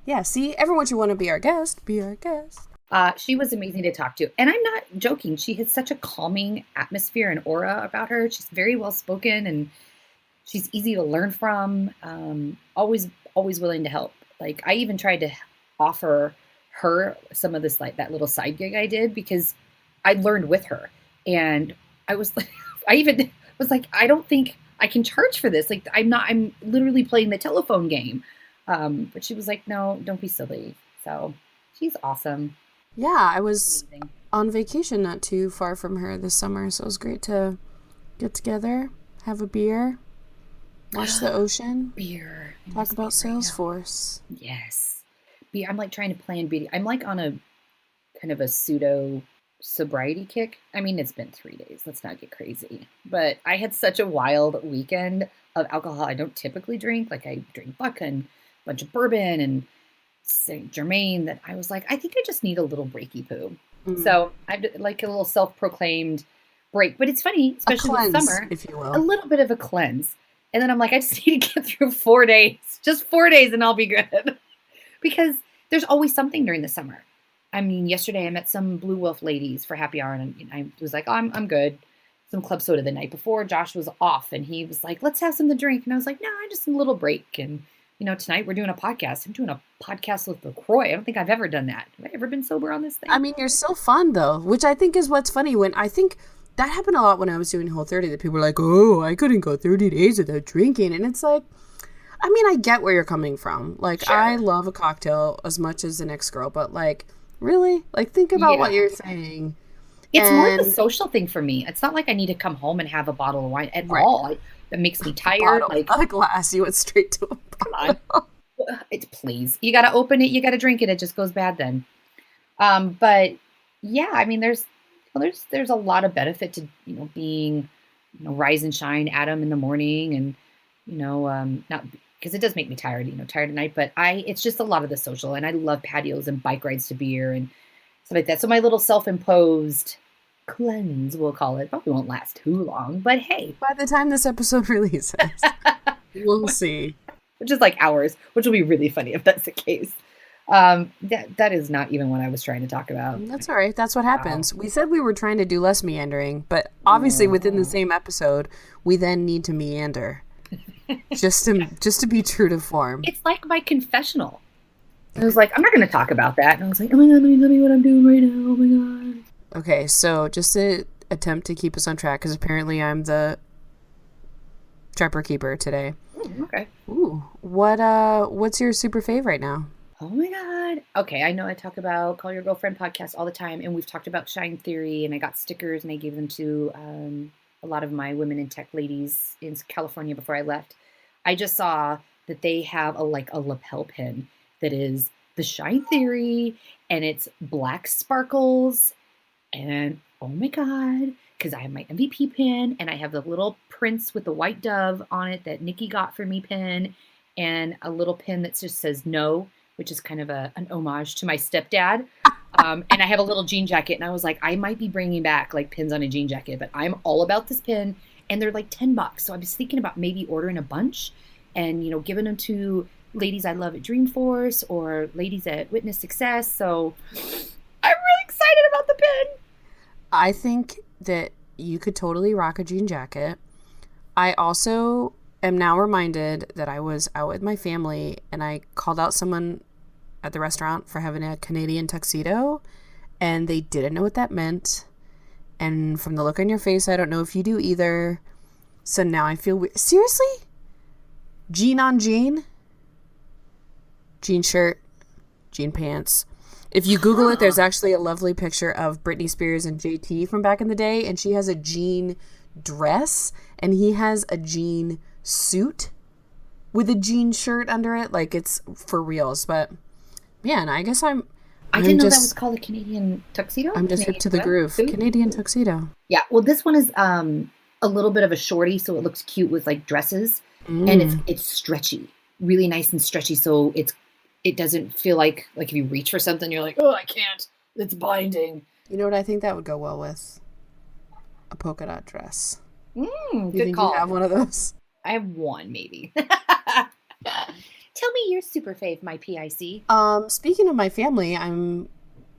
Yeah, see, everyone should want to be our guest. Be our guest. She was amazing to talk to. And I'm not joking. She had such a calming atmosphere and aura about her. She's very well spoken and she's easy to learn from. Always willing to help. Like, I even tried to offer her some of this, like that little side gig I did because I learned with her. And I was like, I don't think I can charge for this. Like, I'm literally playing the telephone game. But she was like, no, don't be silly. So she's awesome. Yeah, I was on vacation not too far from her this summer. So it was great to get together, have a beer, watch the ocean. Beer. Talk about Salesforce. Yes. Beer. I'm like trying to plan beauty. I'm like on a kind of a pseudo sobriety kick. I mean, it's been 3 days. Let's not get crazy. But I had such a wild weekend of alcohol. I don't typically drink. Like, I drink vodka and a bunch of bourbon and Saint Germain that I was like, I think I just need a little breaky poo. Mm-hmm. So I like a little self-proclaimed break. But it's funny, especially this summer, if you will, a little bit of a cleanse. And then I'm like, I just need to get through 4 days, just 4 days, and I'll be good. Because there's always something during the summer. I mean, yesterday I met some Blue Wolf ladies for happy hour, and I was like, oh, I'm good. Some club soda the night before. Josh was off, and he was like, let's have something to drink. And I was like, no, I just need a little break. And tonight we're doing a podcast. I'm doing a podcast with LaCroix. I don't think I've ever done that. Have I ever been sober on this thing? I mean, you're so fun, though, which I think is what's funny. When I think that happened a lot when I was doing Whole30, that people were like, oh, I couldn't go 30 days without drinking. And it's like, I mean, I get where you're coming from. Like, sure. I love a cocktail as much as the next girl, but like, really? Like, think about what you're saying. It's more of a social thing for me. It's not like I need to come home and have a bottle of wine at all. That makes me tired. Like a glass, you went straight to a bottle. Come on. Please. You got to open it. You got to drink it. It just goes bad then. But yeah, I mean, there's a lot of benefit to, being, rise and shine Adam in the morning and, not because it does make me tired, tired at night, but it's just a lot of the social, and I love patios and bike rides to beer and stuff like that. So my little self-imposed cleanse, we'll call it, probably won't last too long, but hey. By the time this episode releases, we'll see. Which is like hours, which will be really funny if that's the case. That is not even what I was trying to talk about. That's all right. That's what happens. Wow. We said we were trying to do less meandering, but obviously within the same episode, we then need to meander. just to be true to form. It's like my confessional. I was like, I'm not going to talk about that. And I was like, oh my God, let me tell you what I'm doing right now. Oh my God. Okay, so just to attempt to keep us on track, because apparently I'm the trapper keeper today. Okay. Ooh, what's your super fave right now? Oh my God. Okay, I know I talk about Call Your Girlfriend podcast all the time, and we've talked about Shine Theory, and I got stickers, and I gave them to a lot of my women in tech ladies in California before I left. I just saw that they have a lapel pin that is the Shine Theory, and it's black sparkles, and oh my God, because I have my MVP pin, and I have the little prince with the white dove on it that Nickki got for me pin, and a little pin that just says no, which is kind of an homage to my stepdad. And I have a little jean jacket, and I was like, I might be bringing back like pins on a jean jacket, but I'm all about this pin, and they're like $10. So I was thinking about maybe ordering a bunch and, giving them to ladies I love at Dreamforce or ladies at Witness Success. So I'm really excited about the pin. I think that you could totally rock a jean jacket. I also am now reminded that I was out with my family and I called out someone at the restaurant for having a Canadian tuxedo, and they didn't know what that meant. And from the look on your face, I don't know if you do either. So now I feel weird. Seriously? Jean on jean? Jean shirt, jean pants. If you Google it, there's actually a lovely picture of Britney Spears and JT from back in the day, and she has a jean dress, and he has a jean suit with a jean shirt under it. Like, it's for reals. But man, I guess I didn't know that was called a Canadian tuxedo. I'm just hip to the groove. Suit? Canadian tuxedo. Yeah. Well, this one is a little bit of a shorty, so it looks cute with like dresses, and it's stretchy, really nice and stretchy. So it doesn't feel like if you reach for something, you're like, oh, I can't. It's binding. You know what I think that would go well with? A polka dot dress. Good think call. You have one of those? I have one, maybe. Tell me your super fave, my PIC. Speaking of my family, I'm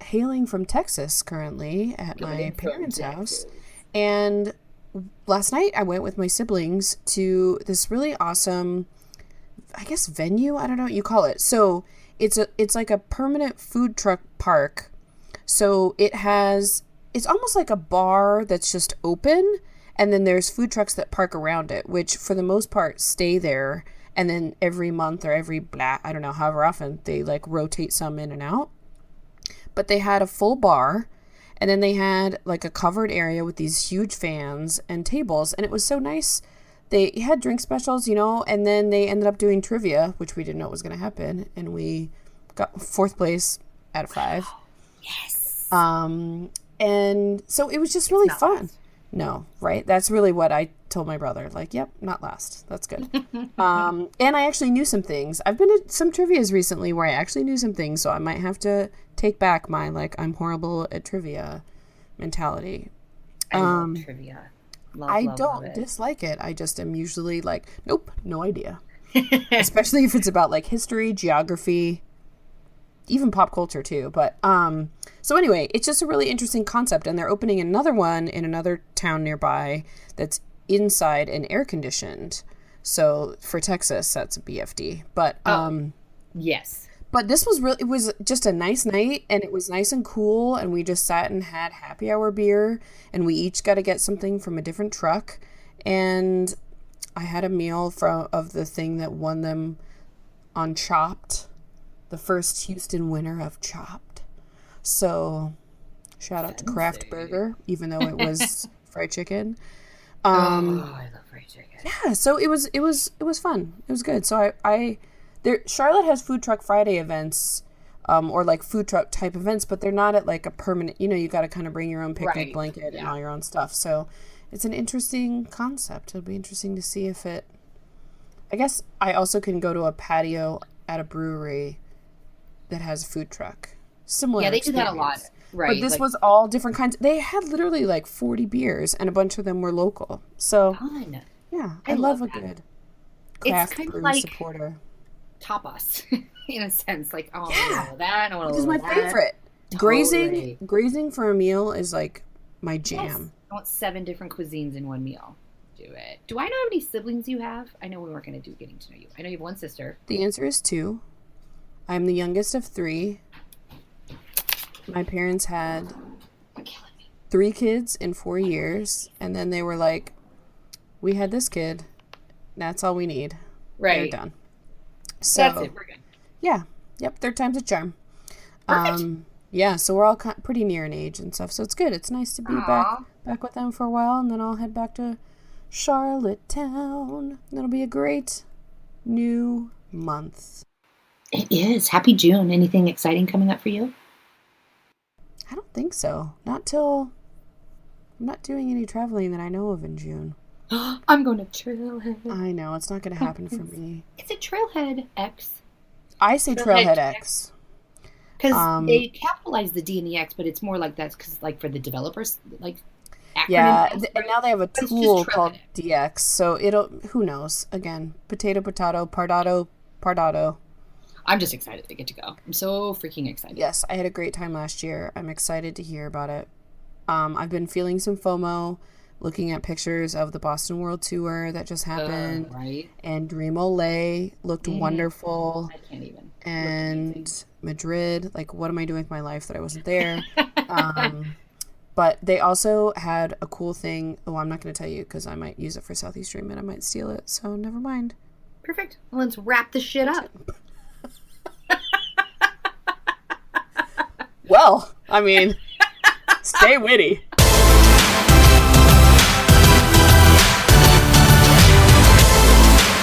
hailing from Texas currently at my parents' house. And last night I went with my siblings to this really awesome, I guess, venue. I don't know what you call it. So it's like a permanent food truck park. So it's almost like a bar that's just open, and then there's food trucks that park around it, which for the most part stay there. And then every month or I don't know, however often, they like rotate some in and out. But they had a full bar, and then they had like a covered area with these huge fans and tables, and it was so nice. They had drink specials, and then they ended up doing trivia, which we didn't know was going to happen, and we got 4th place out of 5. Yes. And so it was just really fun. No, right? That's really what I told my brother. Like, yep, not last. That's good. And I actually knew some things. I've been at some trivias recently where I actually knew some things, so I might have to take back my, I'm horrible at trivia mentality. I love trivia. I don't dislike it. I just am usually like, nope, no idea. Especially if it's about history, geography, even pop culture too. But so anyway, it's just a really interesting concept, and they're opening another one in another town nearby that's inside and air conditioned. So for Texas, that's a BFD. But yes. But this was it was just a nice night, and it was nice and cool, and we just sat and had happy hour beer, and we each got to get something from a different truck, and I had a meal of the thing that won them on Chopped, the first Houston winner of Chopped. So shout out to Kraft Burger, even though it was fried chicken. I love fried chicken. Yeah, so it was fun. It was good. So Charlotte has Food Truck Friday events, or food truck type events, but they're not at a permanent, you got to kind of bring your own picnic blanket and all your own stuff. So it's an interesting concept. It'll be interesting to see if I guess I also can go to a patio at a brewery that has a food truck. Similar. Yeah, they do that a lot. Right. But this was all different kinds. They had literally 40 beers, and a bunch of them were local. So fun. Yeah, I love a good craft brew supporter. tapas in a sense. Like, oh, I want that. I want This is my favorite. Totally. Grazing for a meal is like my jam. Yes. I want 7 different cuisines in one meal. Do it. Do I know how many siblings you have? I know we weren't going to do getting to know you. I know you have one sister. The answer is 2. I'm the youngest of 3. My parents had 3 kids in 4 years, and then they were like, we had this kid. That's all we need. Right. They're done. So, that's it. We're good. Yeah. Yep. 3rd time's a charm. Perfect. Yeah, so we're all pretty near in age and stuff, so it's good. It's nice to be back with them for a while, and then I'll head back to Charlottetown. That'll be a great new month. It is. Happy June. Anything exciting coming up for you? I don't think so. Not till... I'm not doing any traveling that I know of in June. I'm going to Trailhead. I know. It's not going to happen for me. It's a Trailhead X. I say Trailhead X. Because they capitalize the D and the X, but it's more like that's because, like, for the developers, like, acronym. Yeah, and now they have a tool called DX, so it'll, who knows? Again, potato, Pardot. I'm just excited to get to go. I'm so freaking excited. Yes, I had a great time last year. I'm excited to hear about it. I've been feeling some FOMO, looking at pictures of the Boston World Tour that just happened. Right. And Dream Olay looked wonderful. I can't even. And Madrid, like, what am I doing with my life that I wasn't there? But they also had a cool thing. Oh, I'm not going to tell you because I might use it for Southeast Dream and I might steal it. So never mind. Perfect. Well, let's wrap this shit up. Well, I mean, stay witty.